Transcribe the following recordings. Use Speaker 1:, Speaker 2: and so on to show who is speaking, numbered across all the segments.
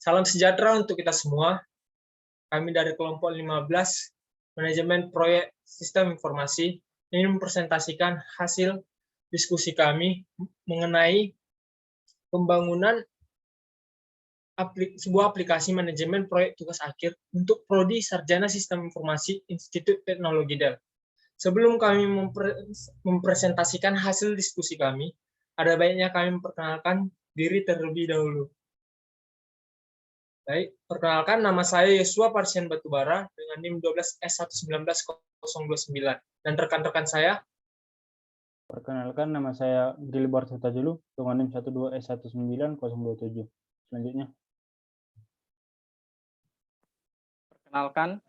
Speaker 1: Salam sejahtera untuk kita semua. Kami dari kelompok 15 Manajemen Proyek Sistem Informasi ingin mempresentasikan hasil diskusi kami mengenai pembangunan sebuah aplikasi manajemen proyek tugas akhir untuk Prodi Sarjana Sistem Informasi Institut Teknologi Dell. Sebelum kami mempresentasikan hasil diskusi kami, ada baiknya kami memperkenalkan diri terlebih dahulu. Baik, perkenalkan nama saya Yosua Parsian Batubara dengan NIM 12S1190029 dan rekan-rekan saya.
Speaker 2: Perkenalkan nama saya Gilbert Sutajulu dengan NIM 12S19027. Selanjutnya.
Speaker 3: Perkenalkan,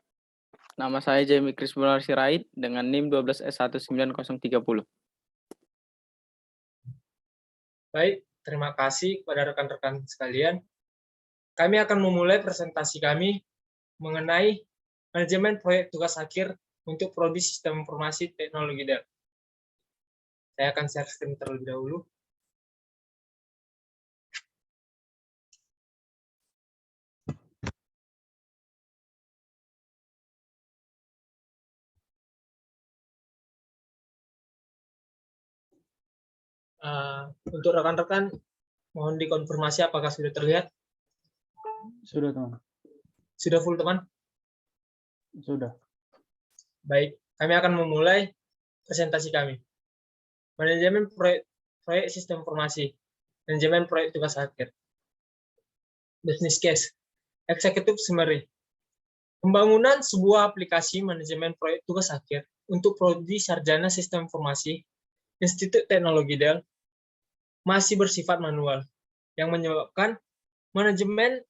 Speaker 3: nama saya Jamie Krismular Sirait dengan NIM 12S19030.
Speaker 1: Baik, terima kasih kepada rekan-rekan sekalian. Kami akan memulai presentasi kami mengenai manajemen proyek tugas akhir untuk Prodi Sistem Informasi Teknologi Dell. Saya akan share screen terlebih dahulu. Untuk rekan-rekan, mohon dikonfirmasi apakah sudah terlihat?
Speaker 2: Sudah, teman.
Speaker 1: Sudah full, teman?
Speaker 2: Sudah.
Speaker 1: Baik, kami akan memulai presentasi kami. Manajemen proyek sistem informasi, manajemen proyek tugas akhir. Business case, executive summary. Pembangunan sebuah aplikasi manajemen proyek tugas akhir untuk Prodi Sarjana Sistem Informasi Institut Teknologi Dell masih bersifat manual, yang menyebabkan manajemen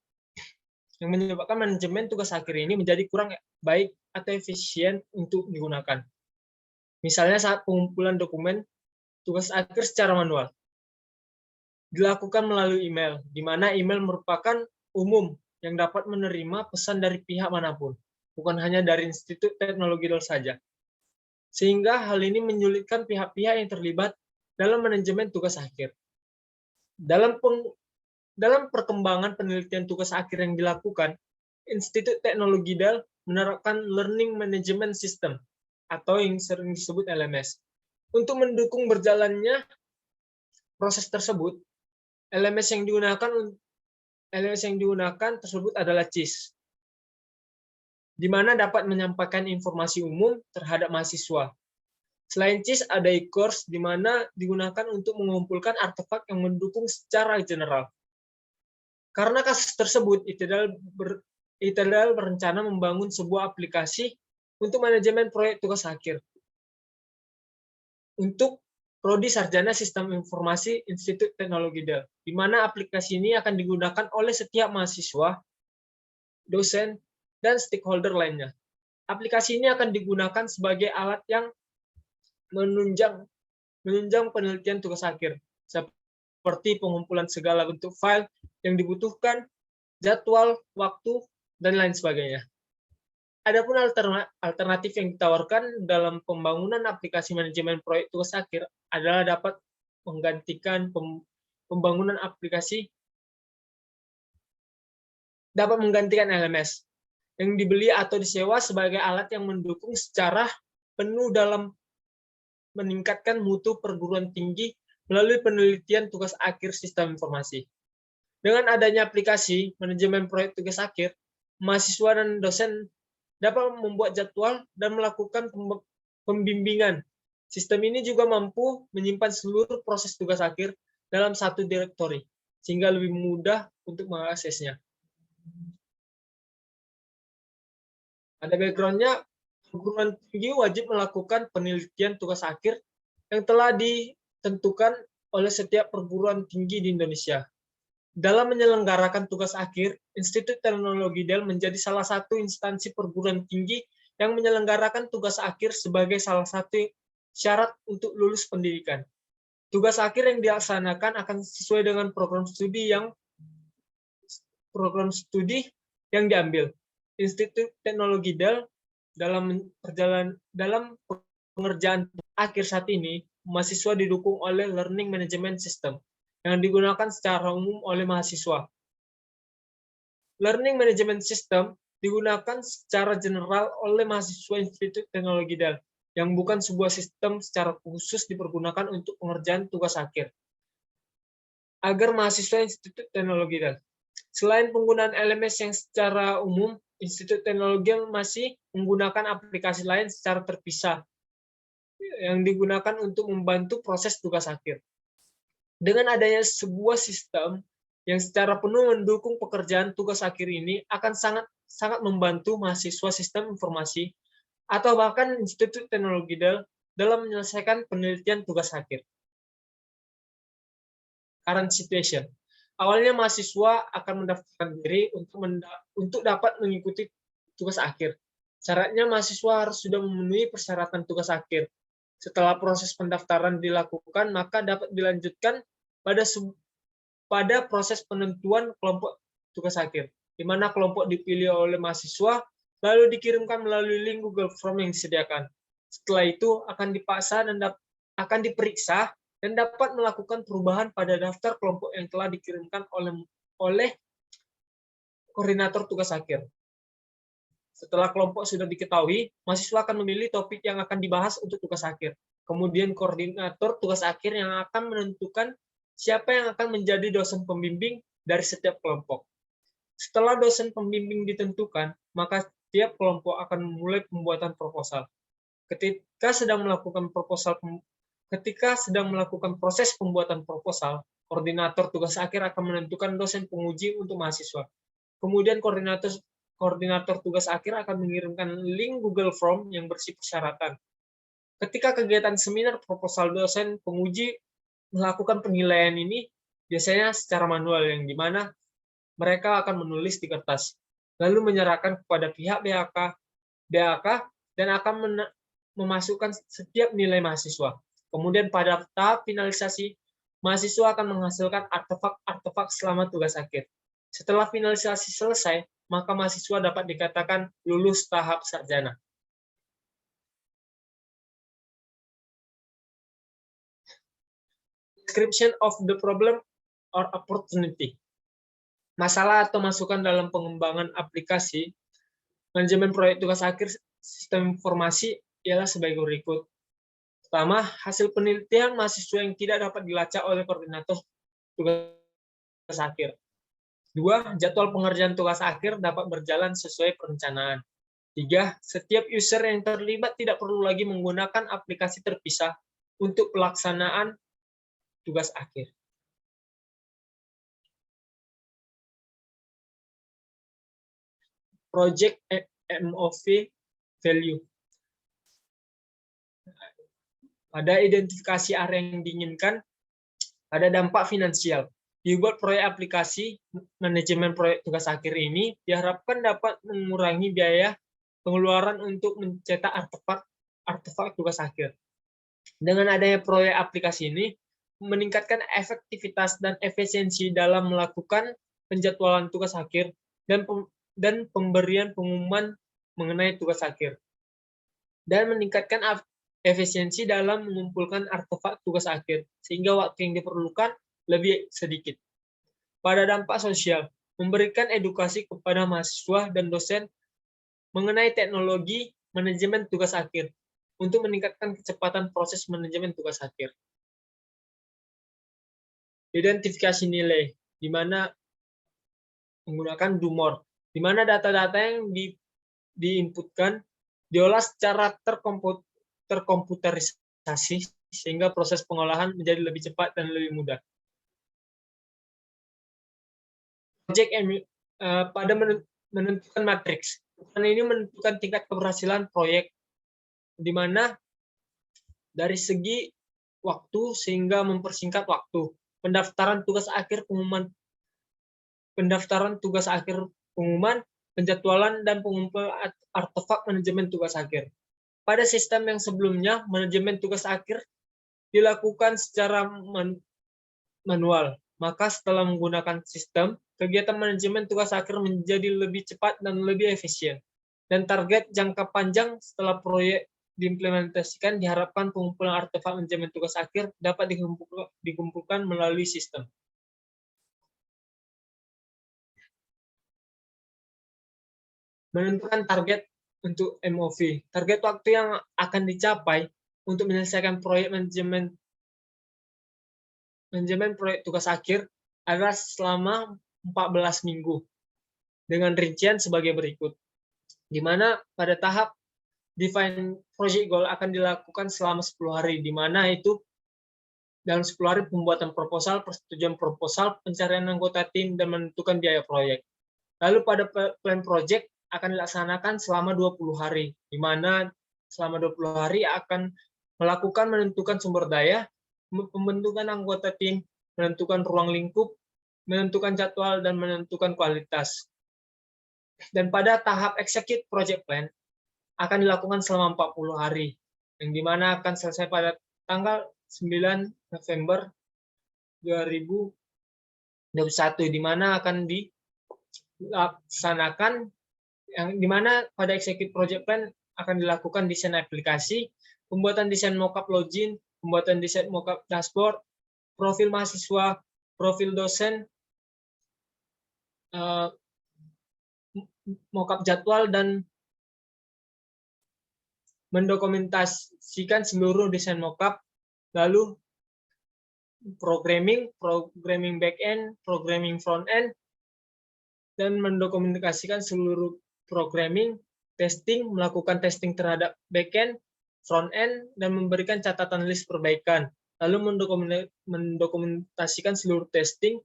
Speaker 1: tugas akhir ini menjadi kurang baik atau efisien untuk digunakan. Misalnya saat pengumpulan dokumen tugas akhir secara manual dilakukan melalui email, di mana email merupakan umum yang dapat menerima pesan dari pihak manapun, bukan hanya dari Institut Teknologi Dell saja. Sehingga hal ini menyulitkan pihak-pihak yang terlibat dalam manajemen tugas akhir. Dalam perkembangan penelitian tugas akhir yang dilakukan, Institut Teknologi Dell menerapkan Learning Management System atau yang sering disebut LMS. Untuk mendukung berjalannya proses tersebut, LMS yang digunakan tersebut adalah CIS, di mana dapat menyampaikan informasi umum terhadap mahasiswa. Selain CIS, ada e-course di mana digunakan untuk mengumpulkan artefak yang mendukung secara general. Karena kasus tersebut, ITDL berencana membangun sebuah aplikasi untuk manajemen proyek tugas akhir untuk Prodi Sarjana Sistem Informasi Institut Teknologi Dell, di mana aplikasi ini akan digunakan oleh setiap mahasiswa, dosen, dan stakeholder lainnya. Aplikasi ini akan digunakan sebagai alat yang menunjang penelitian tugas akhir, seperti pengumpulan segala bentuk file yang dibutuhkan, jadwal, waktu, dan lain sebagainya. Adapun alternatif yang ditawarkan dalam pembangunan aplikasi manajemen proyek tugas akhir adalah dapat menggantikan pembangunan aplikasi, dapat menggantikan LMS yang dibeli atau disewa sebagai alat yang mendukung secara penuh dalam meningkatkan mutu perguruan tinggi melalui penelitian tugas akhir sistem informasi. Dengan adanya aplikasi manajemen proyek tugas akhir, mahasiswa dan dosen dapat membuat jadwal dan melakukan pembimbingan. Sistem ini juga mampu menyimpan seluruh proses tugas akhir dalam satu direktori, sehingga lebih mudah untuk mengaksesnya. Ada background-nya, perguruan tinggi wajib melakukan penelitian tugas akhir yang telah ditentukan oleh setiap perguruan tinggi di Indonesia. Dalam menyelenggarakan tugas akhir, Institut Teknologi Dell menjadi salah satu instansi perguruan tinggi yang menyelenggarakan tugas akhir sebagai salah satu syarat untuk lulus pendidikan. Tugas akhir yang dilaksanakan akan sesuai dengan program studi yang diambil. Institut Teknologi Dell dalam pengerjaan akhir saat ini, mahasiswa didukung oleh Learning Management System yang digunakan secara umum oleh mahasiswa. Learning Management System digunakan secara general oleh mahasiswa Institut Teknologi Dal, yang bukan sebuah sistem secara khusus dipergunakan untuk pengerjaan tugas akhir. Agar mahasiswa Institut Teknologi Dal. Selain penggunaan LMS yang secara umum, Institut Teknologi masih menggunakan aplikasi lain secara terpisah yang digunakan untuk membantu proses tugas akhir. Dengan adanya sebuah sistem yang secara penuh mendukung pekerjaan tugas akhir ini akan sangat membantu mahasiswa sistem informasi atau bahkan Institut Teknologi dalam menyelesaikan penelitian tugas akhir. Current situation. Awalnya mahasiswa akan mendaftarkan diri untuk dapat mengikuti tugas akhir. Syaratnya mahasiswa harus sudah memenuhi persyaratan tugas akhir. Setelah proses pendaftaran dilakukan, maka dapat dilanjutkan pada proses penentuan kelompok tugas akhir, di mana kelompok dipilih oleh mahasiswa, lalu dikirimkan melalui link Google Form yang disediakan. Setelah itu akan dipaksa dan akan diperiksa dan dapat melakukan perubahan pada daftar kelompok yang telah dikirimkan oleh koordinator tugas akhir. Setelah kelompok sudah diketahui, mahasiswa akan memilih topik yang akan dibahas untuk tugas akhir. Kemudian koordinator tugas akhir yang akan menentukan siapa yang akan menjadi dosen pembimbing dari setiap kelompok. Setelah dosen pembimbing ditentukan, maka setiap kelompok akan memulai pembuatan proposal. Ketika sedang melakukan proses pembuatan proposal, koordinator tugas akhir akan menentukan dosen penguji untuk mahasiswa. Kemudian koordinator tugas akhir akan mengirimkan link Google Form yang berisi persyaratan. Ketika kegiatan seminar proposal, dosen penguji melakukan penilaian ini biasanya secara manual, yang dimana mereka akan menulis di kertas, lalu menyerahkan kepada pihak BAK dan akan memasukkan setiap nilai mahasiswa. Kemudian pada tahap finalisasi, mahasiswa akan menghasilkan artefak selama tugas akhir. Setelah finalisasi selesai, maka mahasiswa dapat dikatakan lulus tahap sarjana. Description of the problem or opportunity. Masalah atau masukan dalam pengembangan aplikasi manajemen proyek tugas akhir sistem informasi ialah sebagai berikut. Pertama, hasil penelitian mahasiswa yang tidak dapat dilacak oleh koordinator tugas akhir. 2. Jadwal pengerjaan tugas akhir dapat berjalan sesuai perencanaan. 3. Setiap user yang terlibat tidak perlu lagi menggunakan aplikasi terpisah untuk pelaksanaan tugas akhir. Project MOV value. Pada identifikasi area yang diinginkan, ada dampak finansial. Dibuat proyek aplikasi manajemen proyek tugas akhir ini diharapkan dapat mengurangi biaya pengeluaran untuk mencetak artefak tugas akhir. Dengan adanya proyek aplikasi ini, meningkatkan efektivitas dan efisiensi dalam melakukan penjadwalan tugas akhir dan pemberian pengumuman mengenai tugas akhir, dan meningkatkan efisiensi dalam mengumpulkan artefak tugas akhir, sehingga waktu yang diperlukan lebih sedikit. Pada dampak sosial, memberikan edukasi kepada mahasiswa dan dosen mengenai teknologi manajemen tugas akhir, untuk meningkatkan kecepatan proses manajemen tugas akhir. Identifikasi nilai, di mana menggunakan DOMOR, di mana data-data yang diinputkan diolah secara terkomputerisasi sehingga proses pengolahan menjadi lebih cepat dan lebih mudah. Project pada menentukan matriks. Ini menentukan tingkat keberhasilan proyek, di mana dari segi waktu sehingga mempersingkat waktu. Pendaftaran tugas akhir pengumuman, penjadwalan dan pengumpulan artefak manajemen tugas akhir. Pada sistem yang sebelumnya, manajemen tugas akhir dilakukan secara manual. Maka setelah menggunakan sistem, kegiatan manajemen tugas akhir menjadi lebih cepat dan lebih efisien. Dan target jangka panjang setelah proyek diimplementasikan, diharapkan pengumpulan artefak manajemen tugas akhir dapat dikumpulkan melalui sistem. menentukan target untuk MOV. Target waktu yang akan dicapai untuk menyelesaikan proyek manajemen proyek tugas akhir adalah selama 14 minggu dengan rincian sebagai berikut. Di mana pada tahap define project goal akan dilakukan selama 10 hari, di mana itu dalam 10 hari pembuatan proposal, persetujuan proposal, pencarian anggota tim, dan menentukan biaya proyek. Lalu pada plan project akan dilaksanakan selama 20 hari, di mana selama 20 hari akan melakukan menentukan sumber daya, pembentukan anggota tim, menentukan ruang lingkup, menentukan jadwal, dan menentukan kualitas. Dan pada tahap execute project plan akan dilakukan selama 40 hari, yang dimana akan selesai pada tanggal 9 November 2021, di mana akan dilaksanakan, yang dimana pada execute project plan akan dilakukan desain aplikasi, pembuatan desain mockup login, pembuatan desain mockup dashboard, profil mahasiswa, profil dosen, mockup jadwal, dan mendokumentasikan seluruh desain mockup, lalu programming back-end, programming front-end, dan mendokumentasikan seluruh programming, testing, melakukan testing terhadap back-end, front-end, dan memberikan catatan list perbaikan. Lalu mendokumentasikan seluruh testing,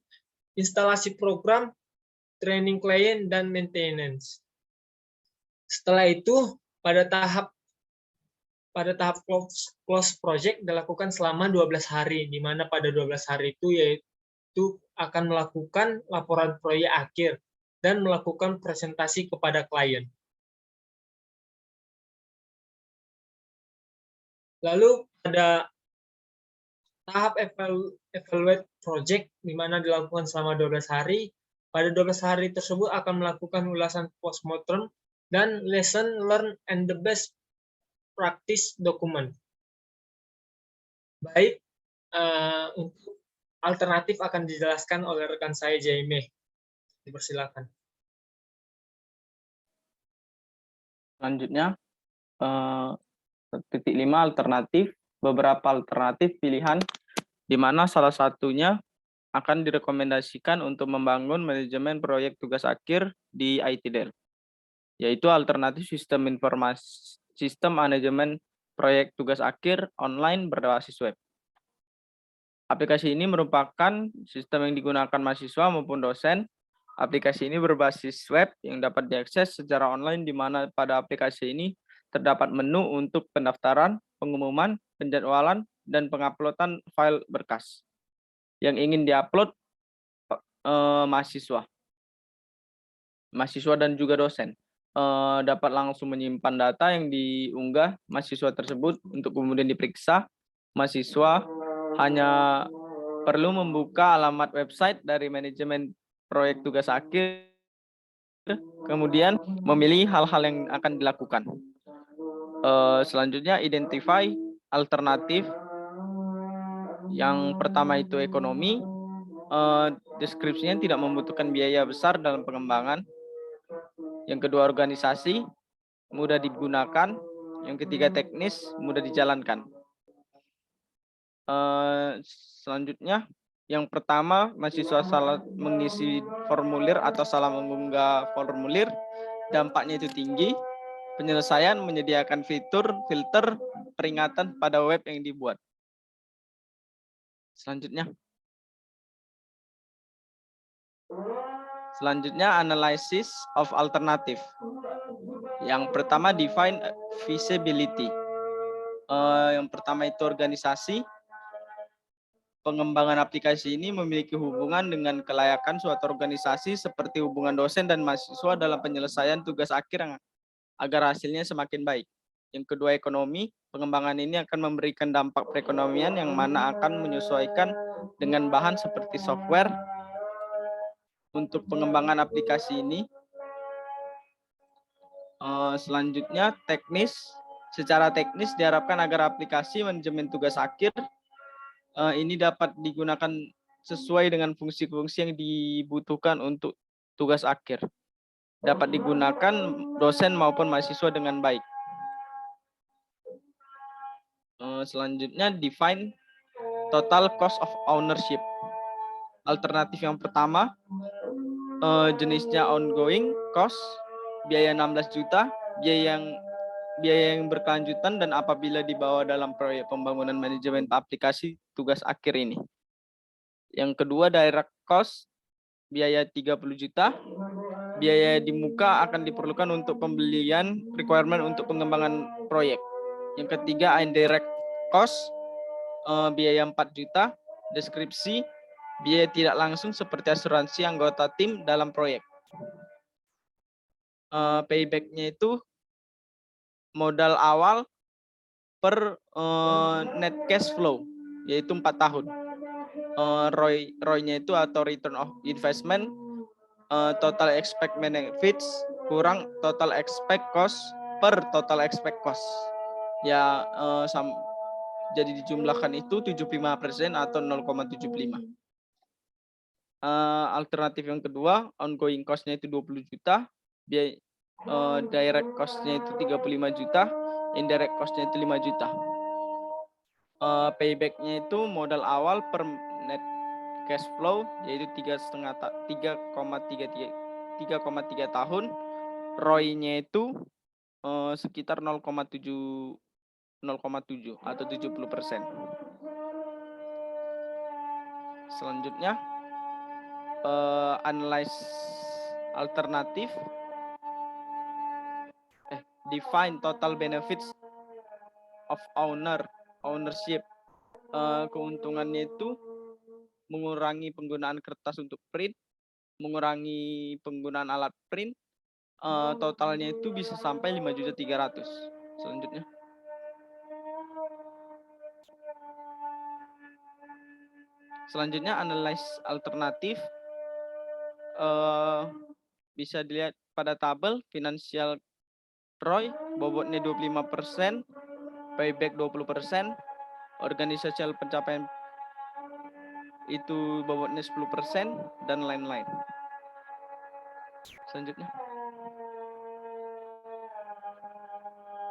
Speaker 1: instalasi program, training klien, dan maintenance. Setelah itu, pada tahap close project dilakukan selama 12 hari, di mana pada 12 hari itu yaitu akan melakukan laporan proyek akhir dan melakukan presentasi kepada klien. Lalu pada tahap evaluate project, di mana dilakukan selama 12 hari, pada 12 hari tersebut akan melakukan ulasan postmortem dan lesson learned and the best practice dokumen. Baik, untuk alternatif akan dijelaskan oleh rekan saya Jaime. Dipersilakan.
Speaker 3: Selanjutnya, titik 5 alternatif, beberapa alternatif pilihan, di mana salah satunya akan direkomendasikan untuk membangun manajemen proyek tugas akhir di ITDEL, yaitu alternatif sistem manajemen proyek tugas akhir online berbasis web. Aplikasi ini merupakan sistem yang digunakan mahasiswa maupun dosen. Aplikasi ini berbasis web yang dapat diakses secara online, di mana pada aplikasi ini terdapat menu untuk pendaftaran, pengumuman, penjadwalan, dan penguploadan file berkas yang ingin diupload mahasiswa dan juga dosen. Dapat langsung menyimpan data yang diunggah mahasiswa tersebut untuk kemudian diperiksa. Mahasiswa hanya perlu membuka alamat website dari manajemen proyek tugas akhir, kemudian memilih hal-hal yang akan dilakukan. Selanjutnya, identify alternatif. Yang pertama itu ekonomi. Deskripsinya tidak membutuhkan biaya besar dalam pengembangan. Yang kedua, organisasi, mudah digunakan. Yang ketiga, teknis, mudah dijalankan. Selanjutnya, yang pertama, mahasiswa salah mengisi formulir atau salah mengunggah formulir, dampaknya itu tinggi. Penyelesaian menyediakan filter peringatan pada web yang dibuat. Selanjutnya, analysis of alternative. Yang pertama, define feasibility. Yang pertama itu organisasi. Pengembangan aplikasi ini memiliki hubungan dengan kelayakan suatu organisasi seperti hubungan dosen dan mahasiswa dalam penyelesaian tugas akhir agar hasilnya semakin baik. Yang kedua, ekonomi. Pengembangan ini akan memberikan dampak perekonomian yang mana akan menyesuaikan dengan bahan seperti software untuk pengembangan aplikasi ini. Selanjutnya, teknis. Secara teknis diharapkan agar aplikasi manajemen tugas akhir ini dapat digunakan sesuai dengan fungsi-fungsi yang dibutuhkan untuk tugas akhir. dapat digunakan dosen maupun mahasiswa dengan baik. Selanjutnya, define total cost of ownership. Alternatif yang pertama, jenisnya ongoing cost, biaya 16 juta, biaya yang berkelanjutan dan apabila dibawa dalam proyek pembangunan manajemen aplikasi tugas akhir ini. Yang kedua, direct cost, biaya 30 juta, biaya di muka akan diperlukan untuk pembelian requirement untuk pengembangan proyek. Yang ketiga, indirect cost, biaya 4 juta, deskripsi, biaya tidak langsung seperti asuransi anggota tim dalam proyek. Payback-nya itu modal awal per net cash flow, yaitu 4 tahun. ROI-nya itu atau return of investment, total expect benefits kurang total expect cost per total expect cost. Ya, jadi dijumlahkan itu 75% atau 0,75. Alternatif yang kedua, ongoing cost-nya itu 20 juta, biaya direct cost-nya itu 35 juta, indirect cost-nya itu 5 juta. Payback-nya itu modal awal per net cash flow yaitu 3,3 tahun. ROI-nya itu sekitar 0,7 atau 70%. Selanjutnya, analyze alternatif. Define total benefits of ownership. Keuntungannya itu mengurangi penggunaan kertas untuk print, mengurangi penggunaan alat print. Totalnya itu bisa sampai 5.300.000. Selanjutnya. Selanjutnya, analyze alternatif. Bisa dilihat pada tabel financial ROI, bobotnya 25%, payback 20%, organisasional pencapaian itu bobotnya 10%, dan lain-lain.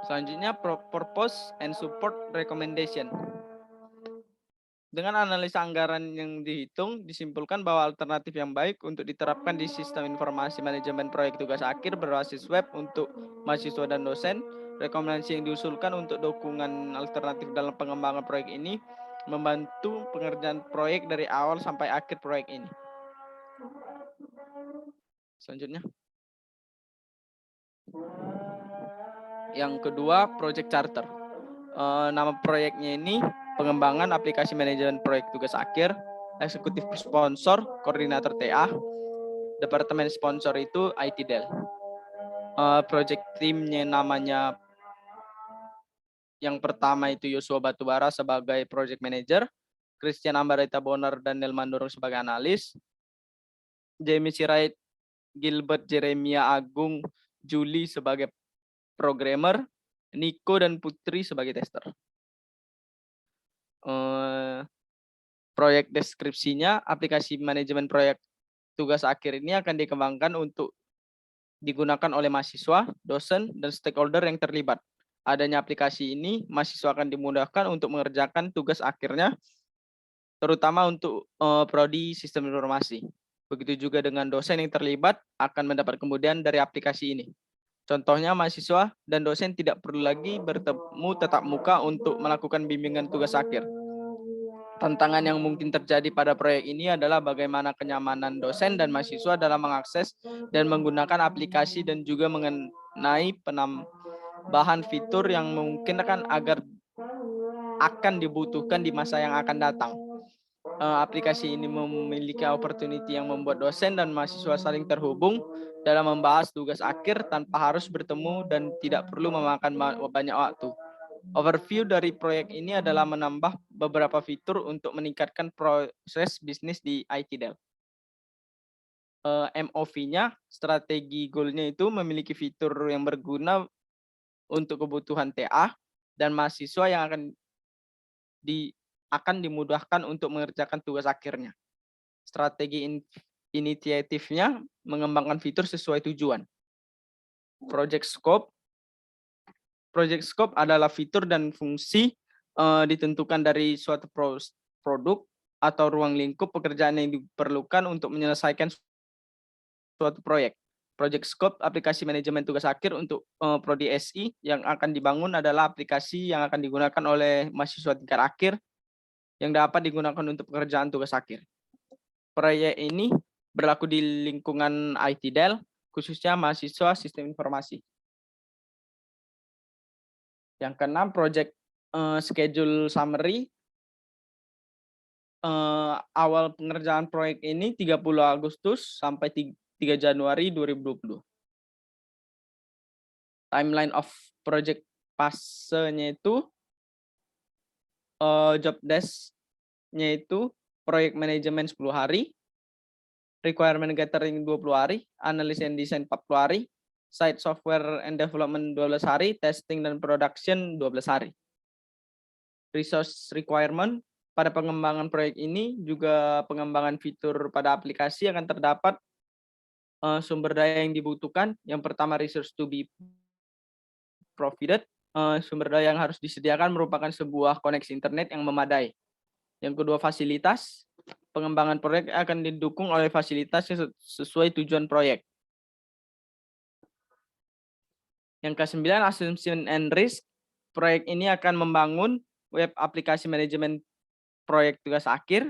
Speaker 3: Selanjutnya, purpose and support recommendation. Dengan analisa anggaran yang dihitung, disimpulkan bahwa alternatif yang baik untuk diterapkan di sistem informasi manajemen proyek tugas akhir berbasis web untuk mahasiswa dan dosen. Rekomendasi yang diusulkan untuk dukungan alternatif dalam pengembangan proyek ini membantu pengerjaan proyek dari awal sampai akhir proyek ini. Selanjutnya. Yang kedua, project charter. Nama proyeknya ini pengembangan aplikasi manajemen proyek tugas akhir, eksekutif sponsor, koordinator TA, departemen sponsor itu IT Del. Project teamnya namanya yang pertama itu Yosua Batubara sebagai project manager, Christian Ambarita Bonar dan Nelman Dorong sebagai analis, Jamie Sirait, Gilbert Jeremia Agung Juli sebagai programmer, Nico dan Putri sebagai tester. Proyek deskripsinya, aplikasi manajemen proyek tugas akhir ini akan dikembangkan untuk digunakan oleh mahasiswa, dosen, dan stakeholder yang terlibat. Adanya aplikasi ini, mahasiswa akan dimudahkan untuk mengerjakan tugas akhirnya, terutama untuk prodi sistem informasi. Begitu juga dengan dosen yang terlibat akan mendapat kemudahan dari aplikasi ini. Contohnya, mahasiswa dan dosen tidak perlu lagi bertemu tatap muka untuk melakukan bimbingan tugas akhir. Tantangan yang mungkin terjadi pada proyek ini adalah bagaimana kenyamanan dosen dan mahasiswa dalam mengakses dan menggunakan aplikasi dan juga mengenai penambahan fitur yang memungkinkan agar akan dibutuhkan di masa yang akan datang. Aplikasi ini memiliki opportunity yang membuat dosen dan mahasiswa saling terhubung dalam membahas tugas akhir tanpa harus bertemu dan tidak perlu memakan banyak waktu. Overview dari proyek ini adalah menambah beberapa fitur untuk meningkatkan proses bisnis di IT Del. MOV-nya, strategi goal-nya itu memiliki fitur yang berguna untuk kebutuhan TA dan mahasiswa yang akan dimudahkan untuk mengerjakan tugas akhirnya. Strategi inisiatifnya mengembangkan fitur sesuai tujuan. project scope. Project scope adalah fitur dan fungsi ditentukan dari suatu produk atau ruang lingkup pekerjaan yang diperlukan untuk menyelesaikan suatu proyek. Project scope aplikasi manajemen tugas akhir untuk prodi SI yang akan dibangun adalah aplikasi yang akan digunakan oleh mahasiswa tingkat akhir yang dapat digunakan untuk pekerjaan tugas akhir. Proyek ini berlaku di lingkungan IT Del, khususnya mahasiswa sistem informasi. Yang keenam, project schedule summary. Awal pengerjaan proyek ini 30 Agustus sampai 3 Januari 2020. Timeline of project fasenya itu job desk-nya itu proyek manajemen 10 hari, requirement gathering 20 hari, analysis and design 40 hari, site software and development 12 hari, testing dan production 12 hari. Resource requirement pada pengembangan proyek ini juga pengembangan fitur pada aplikasi akan terdapat sumber daya yang dibutuhkan. Yang pertama, resource to be provided. Sumber daya yang harus disediakan merupakan sebuah koneksi internet yang memadai. Yang kedua, fasilitas. Pengembangan proyek akan didukung oleh fasilitas sesuai tujuan proyek. Yang ke-9, assumption and risk. Proyek ini akan membangun web aplikasi manajemen proyek tugas akhir.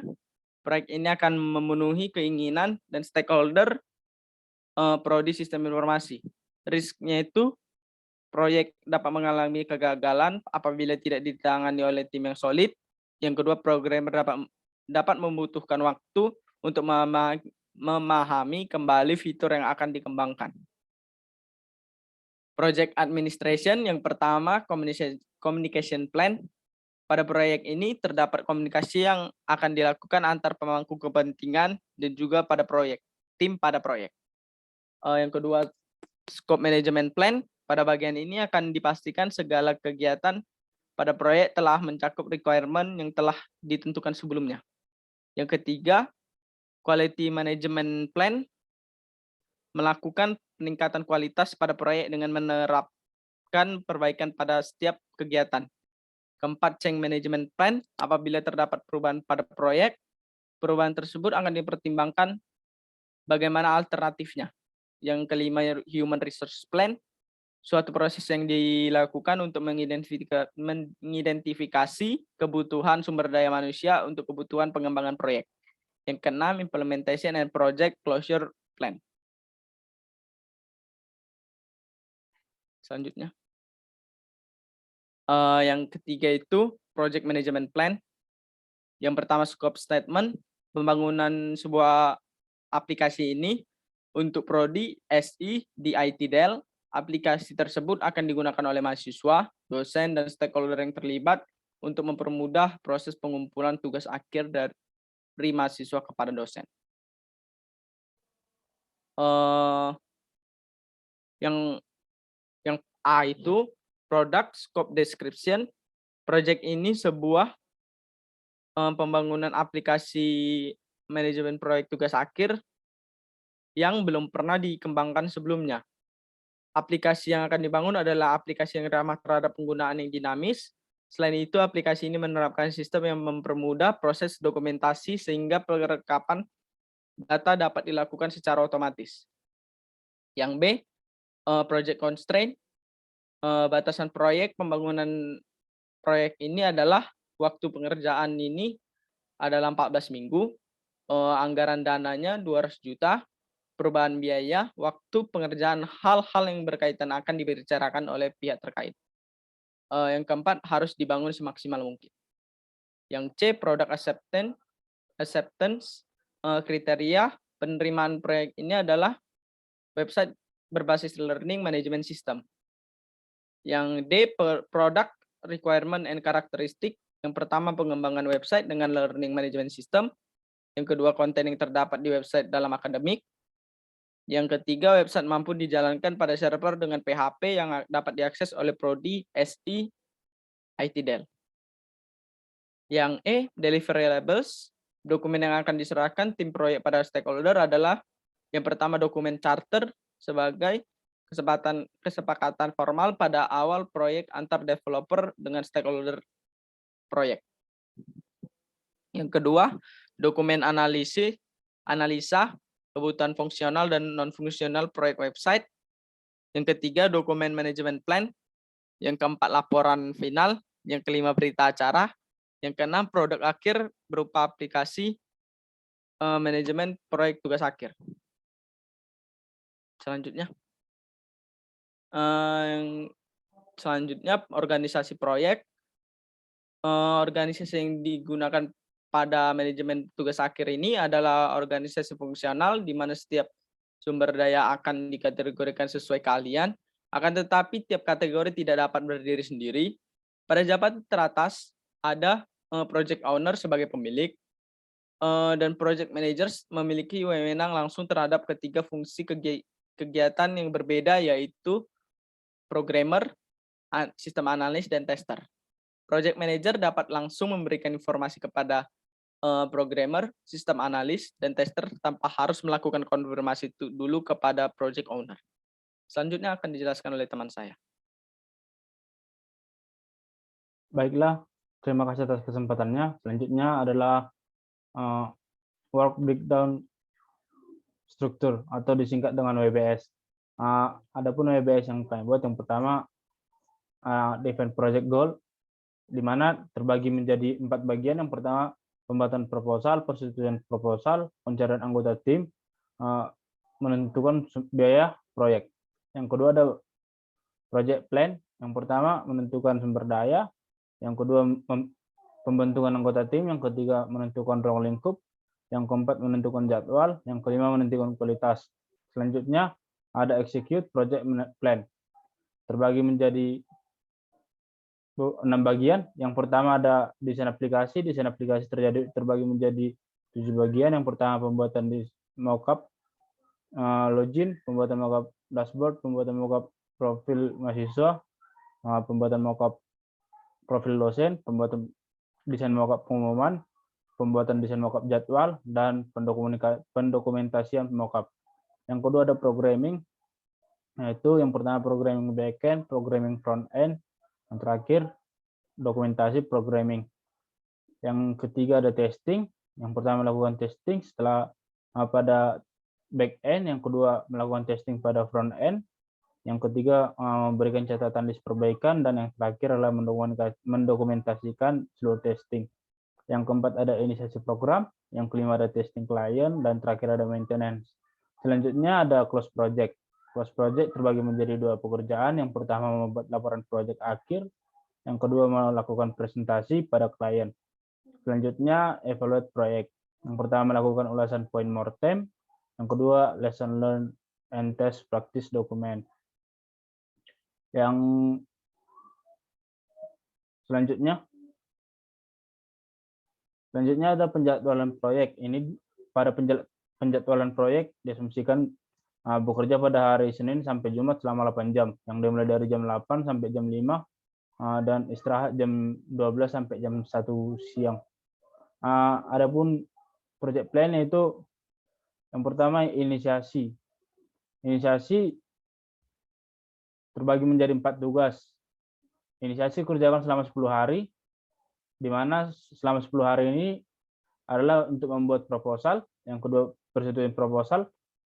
Speaker 3: Proyek ini akan memenuhi keinginan dan stakeholder prodi sistem informasi. Risknya itu proyek dapat mengalami kegagalan apabila tidak ditangani oleh tim yang solid. Yang kedua, programmer dapat membutuhkan waktu untuk memahami kembali fitur yang akan dikembangkan. Project administration, yang pertama, communication plan. Pada proyek ini terdapat komunikasi yang akan dilakukan antar pemangku kepentingan dan juga pada proyek, tim pada proyek. Yang kedua, scope management plan. Pada bagian ini akan dipastikan segala kegiatan pada proyek telah mencakup requirement yang telah ditentukan sebelumnya. Yang ketiga, quality management plan. Melakukan peningkatan kualitas pada proyek dengan menerapkan perbaikan pada setiap kegiatan. Keempat, change management plan. Apabila terdapat perubahan pada proyek, perubahan tersebut akan dipertimbangkan bagaimana alternatifnya. Yang kelima, human resource plan. Suatu proses yang dilakukan untuk mengidentifikasi kebutuhan sumber daya manusia untuk kebutuhan pengembangan proyek. Yang keenam, implementation and project closure plan. Selanjutnya. Yang ketiga itu project management plan. Yang pertama, scope statement. Pembangunan sebuah aplikasi ini untuk prodi SI di IT Del. Aplikasi tersebut akan digunakan oleh mahasiswa, dosen, dan stakeholder yang terlibat untuk mempermudah proses pengumpulan tugas akhir dari mahasiswa kepada dosen. Yang A itu product scope description. Project ini sebuah pembangunan aplikasi manajemen proyek tugas akhir yang belum pernah dikembangkan sebelumnya. Aplikasi yang akan dibangun adalah aplikasi yang ramah terhadap penggunaan yang dinamis. Selain itu, aplikasi ini menerapkan sistem yang mempermudah proses dokumentasi sehingga perekapan data dapat dilakukan secara otomatis. Yang B, project constraint. Batasan proyek pembangunan proyek ini adalah waktu pengerjaan ini adalah 14 minggu. Anggaran dananya 200 juta. Perubahan biaya, waktu pengerjaan hal-hal yang berkaitan akan dibicarakan oleh pihak terkait. Yang keempat, harus dibangun semaksimal mungkin. Yang C, product acceptance. Kriteria penerimaan proyek ini adalah website berbasis learning management system. Yang D, product requirement and characteristic. Yang pertama, pengembangan website dengan learning management system. Yang kedua, konten yang terdapat di website dalam akademik. Yang ketiga, website mampu dijalankan pada server dengan PHP yang dapat diakses oleh prodi SI IT Del. Yang E, deliverables. Dokumen yang akan diserahkan tim proyek pada stakeholder adalah yang pertama, dokumen charter sebagai kesepakatan formal pada awal proyek antar developer dengan stakeholder proyek. Yang kedua, dokumen analisa kebutuhan fungsional dan non-fungsional proyek website. Yang ketiga, dokumen manajemen plan. Yang keempat, laporan final. Yang kelima, berita acara. Yang keenam, produk akhir berupa aplikasi manajemen proyek tugas akhir. Selanjutnya, organisasi proyek. Organisasi yang digunakan pada manajemen tugas akhir ini adalah organisasi fungsional, di mana setiap sumber daya akan dikategorikan sesuai keahlian, akan tetapi tiap kategori tidak dapat berdiri sendiri. Pada jabatan teratas ada project owner sebagai pemilik, dan project managers memiliki wewenang langsung terhadap ketiga fungsi kegiatan yang berbeda, yaitu programmer, sistem analis, dan tester. Project manager dapat langsung memberikan informasi kepada programmer, sistem analis, dan tester tanpa harus melakukan konfirmasi dulu kepada project owner. Selanjutnya akan dijelaskan oleh teman saya.
Speaker 2: Baiklah, terima kasih atas kesempatannya. Selanjutnya adalah work breakdown struktur atau disingkat dengan WBS. Adapun WBS yang kami buat, yang pertama define project goal, di mana terbagi menjadi 4 bagian. Yang pertama, pembuatan proposal, persetujuan proposal, pencarian anggota tim, menentukan biaya proyek. Yang kedua ada project plan. Yang pertama, menentukan sumber daya. Yang kedua, pembentukan anggota tim. Yang ketiga, menentukan ruang lingkup. Yang keempat, menentukan jadwal. Yang kelima, menentukan kualitas. Selanjutnya ada execute project plan. Terbagi menjadi 6 bagian. Yang pertama ada desain aplikasi. Desain aplikasi terbagi menjadi 7 bagian. Yang pertama, pembuatan mockup login, pembuatan mockup dashboard, pembuatan mockup profil mahasiswa, pembuatan mockup profil dosen, pembuatan desain mockup pengumuman, pembuatan desain mockup jadwal, dan pendokumentasian mockup. Yang kedua ada programming, yaitu yang pertama programming backend, programming front end, yang terakhir dokumentasi programming. Yang ketiga ada testing. Yang pertama melakukan testing setelah pada back end, yang kedua melakukan testing pada front end, yang ketiga memberikan catatan list perbaikan, dan yang terakhir adalah mendokumentasikan seluruh testing. Yang keempat ada inisiasi program, yang kelima ada testing klien, dan terakhir ada maintenance. Selanjutnya ada close project. Close project terbagi menjadi 2 pekerjaan. Yang pertama membuat laporan project akhir, yang kedua melakukan presentasi pada klien. Selanjutnya evaluate project. Yang pertama melakukan ulasan point mortem, yang kedua lesson learned and test practice dokumen. Yang selanjutnya ada penjadwalan proyek. Ini pada penjadwalan proyek diasumsikan bekerja pada hari Senin sampai Jumat selama 8 jam, yang dimulai dari jam 8 sampai jam 5 dan istirahat jam 12 sampai jam 1 siang. Adapun project plan itu yang pertama inisiasi. Inisiasi terbagi menjadi 4 tugas. Inisiasi kerjakan selama 10 hari, di mana selama 10 hari ini adalah untuk membuat proposal, yang kedua persetujuan proposal,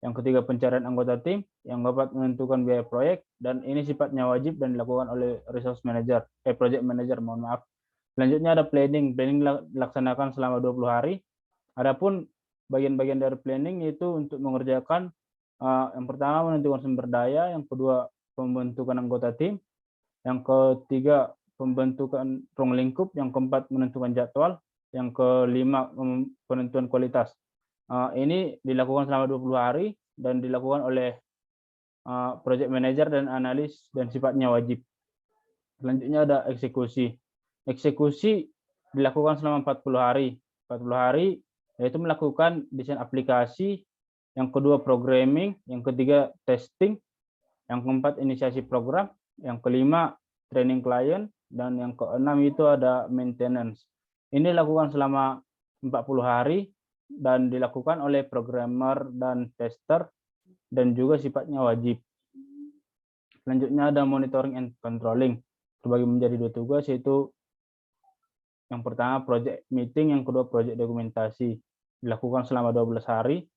Speaker 2: yang ketiga pencarian anggota tim, yang keempat menentukan biaya proyek, dan ini sifatnya wajib dan dilakukan oleh resource manager, project manager, mohon maaf. Selanjutnya ada planning. Planning dilaksanakan selama 20 hari. Adapun bagian-bagian dari planning itu untuk mengerjakan yang pertama menentukan sumber daya, yang kedua pembentukan anggota tim, yang ketiga pembentukan ruang lingkup, yang keempat menentukan jadwal, yang kelima penentuan kualitas. Ini dilakukan selama 20 hari dan dilakukan oleh project manager dan analis dan sifatnya wajib. Selanjutnya ada eksekusi. Eksekusi dilakukan selama 40 hari. 40 hari yaitu melakukan desain aplikasi, yang kedua programming, yang ketiga testing, yang keempat inisiasi program, yang kelima training klien, dan yang keenam itu ada maintenance. Ini dilakukan selama 40 hari dan dilakukan oleh programmer dan tester dan juga sifatnya wajib. Selanjutnya ada monitoring and controlling. Terbagi menjadi 2 tugas, yaitu yang pertama project meeting, yang kedua project dokumentasi. Dilakukan selama 12 hari,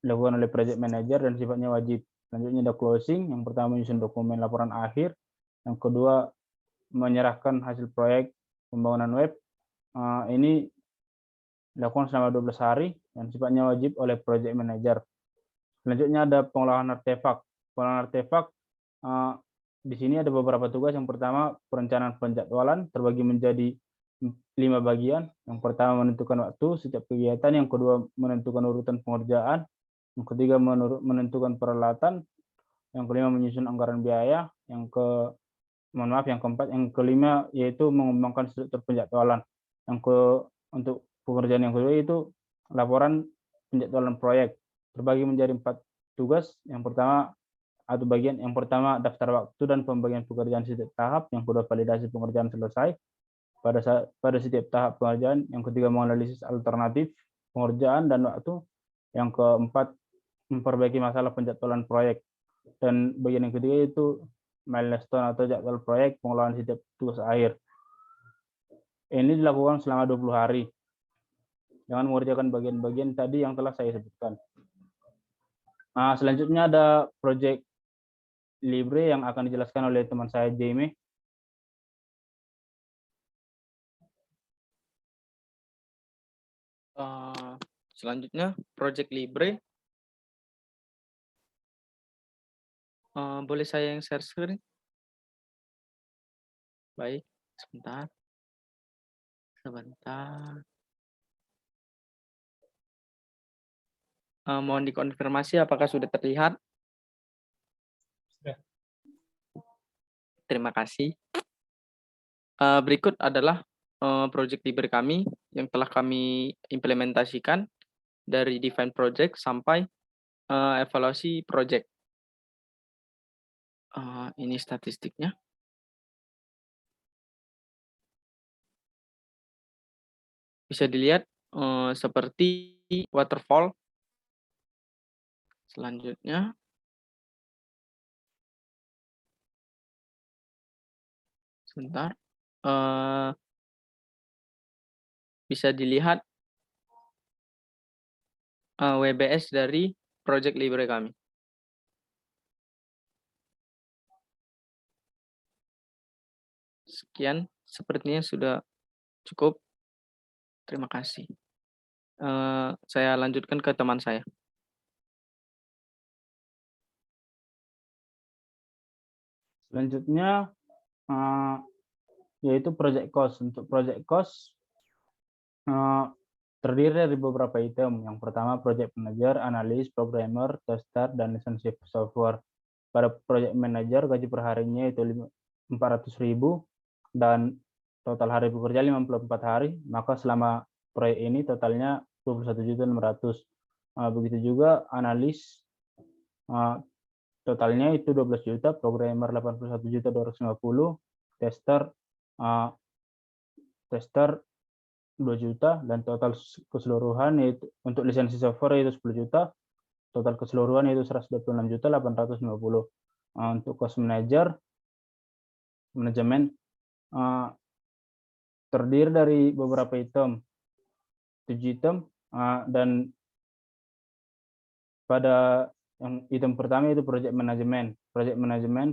Speaker 2: dilakukan oleh project manager dan sifatnya wajib. Selanjutnya ada closing, yang pertama menyusun dokumen laporan akhir, yang kedua menyerahkan hasil proyek pembangunan web. Ini dilakukan selama 12 hari dan sifatnya wajib oleh project manager. Selanjutnya ada pengolahan artefak. Pengolahan artefak di sini ada beberapa tugas. Yang pertama perencanaan penjadwalan terbagi menjadi 5 bagian. Yang pertama menentukan waktu setiap kegiatan, yang kedua menentukan urutan pengerjaan, yang ketiga menentukan peralatan, yang kelima menyusun anggaran biaya, yang keempat, yang kelima yaitu mengembangkan struktur penjadwalan. Untuk pengerjaan yang kedua itu laporan penjadwalan proyek. Terbagi menjadi 4 tugas. Yang pertama daftar waktu dan pembagian pekerjaan setiap tahap, yang kedua validasi pengerjaan selesai pada setiap tahap pengerjaan, yang ketiga menganalisis alternatif pengerjaan dan waktu, yang keempat memperbaiki masalah penjadwalan proyek, dan bagian yang ketiga itu milestone atau jadwal proyek pengelolaan setiap tugas akhir. Ini dilakukan selama 20 hari. Jangan mengerjakan bagian-bagian tadi yang telah saya sebutkan. Selanjutnya ada project Libre yang akan dijelaskan oleh teman saya, Jamie.
Speaker 3: Selanjutnya, Project Libre. Boleh saya yang share screen? Baik, sebentar. Mohon dikonfirmasi apakah sudah terlihat?
Speaker 1: Sudah.
Speaker 3: Terima kasih. Berikut adalah project Libre kami yang telah kami implementasikan dari define project sampai evaluasi project. Ini statistiknya. Bisa dilihat seperti waterfall. Selanjutnya, sebentar. Bisa dilihat WBS dari Project Libre kami. Sekian, sepertinya sudah cukup. Terima kasih. Saya lanjutkan ke teman saya.
Speaker 2: Selanjutnya yaitu project cost. Untuk project cost terdiri dari beberapa item. Yang pertama project manager, analis, programmer, tester, dan lisensi software. Pada project manager gaji per harinya itu 400.000 dan total hari bekerja 54 hari. Maka selama proyek ini totalnya 21.600.000. Begitu juga analis totalnya itu 12 juta, programmer 81.250, tester 2 juta, dan total keseluruhan yaitu untuk lisensi software itu 10 juta, total keseluruhan itu 126.850. Untuk cost manajemen terdiri dari beberapa item, 7 item, dan pada yang item pertama itu project management,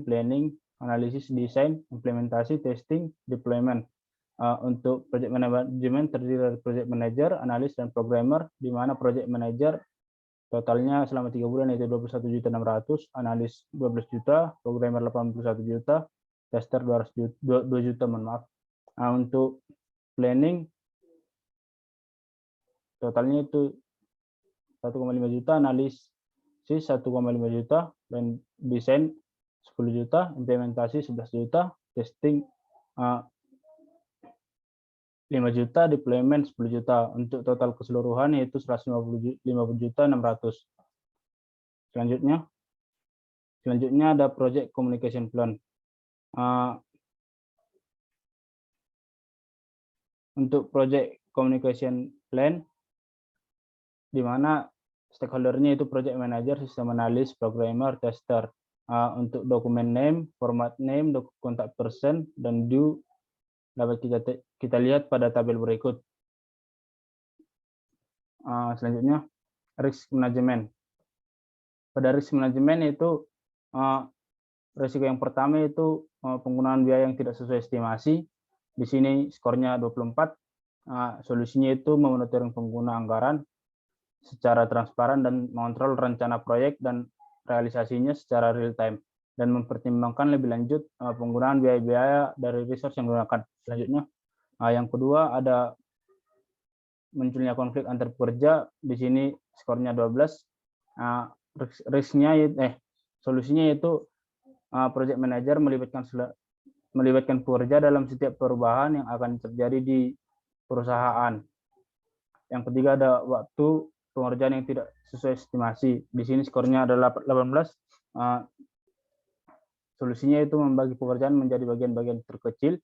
Speaker 2: planning, analisis, desain, implementasi, testing, deployment. Untuk project management terdiri dari project manager, analis, dan programmer, di mana project manager totalnya selama 3 bulan itu 21.600.000, analis 12 juta, programmer 81 juta, tester 2 juta, mohon maaf. Untuk planning totalnya itu 1,5 juta, analis 1,5 juta, dan desain 10 juta, implementasi 11 juta, testing 5 juta, deployment 10 juta. Untuk total keseluruhan yaitu 150 juta 600. Selanjutnya ada project communication plan. Untuk project communication plan di mana stakeholdernya itu project manager, sistem analis, programmer, tester. Untuk dokumen name, format name, kontak person, dan due dapat kita lihat pada tabel berikut. Selanjutnya, risk management. Pada risk management itu risiko yang pertama itu penggunaan biaya yang tidak sesuai estimasi. Di sini skornya 24. Solusinya itu memonitoring pengguna anggaran secara transparan dan mengontrol rencana proyek dan realisasinya secara real time, dan mempertimbangkan lebih lanjut penggunaan biaya-biaya dari resource yang digunakan. Selanjutnya, yang kedua ada munculnya konflik antar pekerja. Di sini skornya 12. Solusinya yaitu project manager melibatkan pekerja dalam setiap perubahan yang akan terjadi di perusahaan. Yang ketiga ada waktu pengerjaan yang tidak sesuai estimasi. Di sini skornya adalah 18. Solusinya itu membagi pekerjaan menjadi bagian-bagian terkecil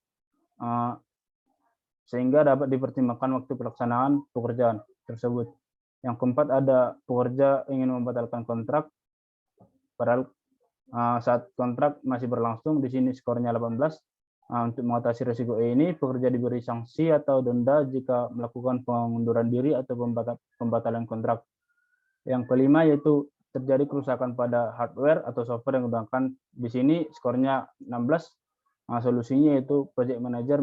Speaker 2: sehingga dapat dipertimbangkan waktu pelaksanaan pekerjaan tersebut. Yang keempat ada pekerja ingin membatalkan kontrak padahal saat kontrak masih berlangsung. Di sini skornya 18. Untuk mengatasi risiko ini, pekerja diberi sanksi atau denda jika melakukan pengunduran diri atau pembatalan kontrak. Yang kelima yaitu terjadi kerusakan pada hardware atau software yang digunakan. Di sini skornya 16. Solusinya yaitu project manager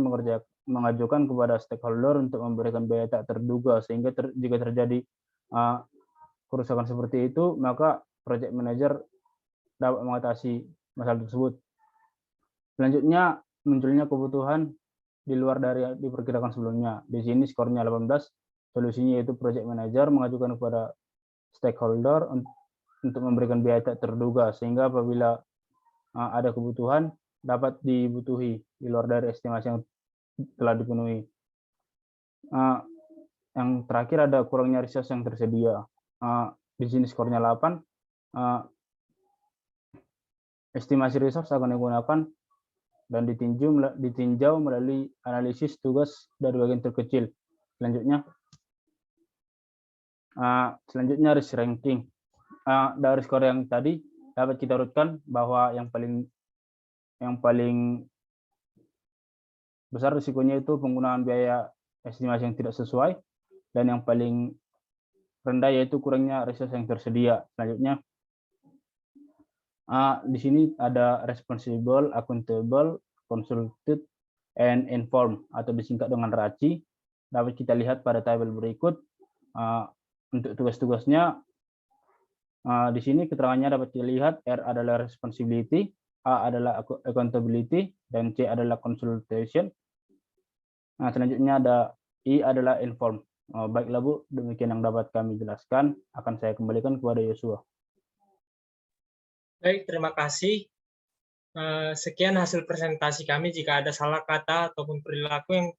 Speaker 2: mengajukan kepada stakeholder untuk memberikan biaya tak terduga, sehingga jika terjadi kerusakan seperti itu, maka project manager dapat mengatasi masalah tersebut. Selanjutnya, munculnya kebutuhan di luar dari diperkirakan sebelumnya. Di sini skornya 18. Solusinya yaitu project manager mengajukan kepada stakeholder untuk memberikan biaya tak terduga, sehingga apabila ada kebutuhan dapat dibutuhi di luar dari estimasi yang telah dipenuhi. Yang terakhir ada kurangnya resource yang tersedia. Di sini skornya 8. Estimasi resource akan digunakan dan ditinjau melalui analisis tugas dari bagian terkecil. Selanjutnya risk ranking. Dari skor yang tadi dapat kita urutkan bahwa yang paling besar risikonya itu penggunaan biaya estimasi yang tidak sesuai, dan yang paling rendah yaitu kurangnya resource yang tersedia. Selanjutnya, di sini ada responsible, accountable, consulted, and informed atau disingkat dengan RACI. Dapat kita lihat pada tabel berikut. Untuk tugas-tugasnya, di sini keterangannya dapat dilihat. R adalah responsibility, A adalah accountability, dan C adalah consultation. Selanjutnya ada I adalah inform. Baiklah Bu, demikian yang dapat kami jelaskan. Akan saya kembalikan kepada Yosua.
Speaker 1: Baik, terima kasih. Sekian hasil presentasi kami. Jika ada salah kata ataupun perilaku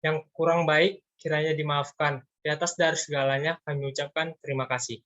Speaker 1: yang kurang baik, kiranya dimaafkan. Di atas dari segalanya, kami ucapkan terima kasih.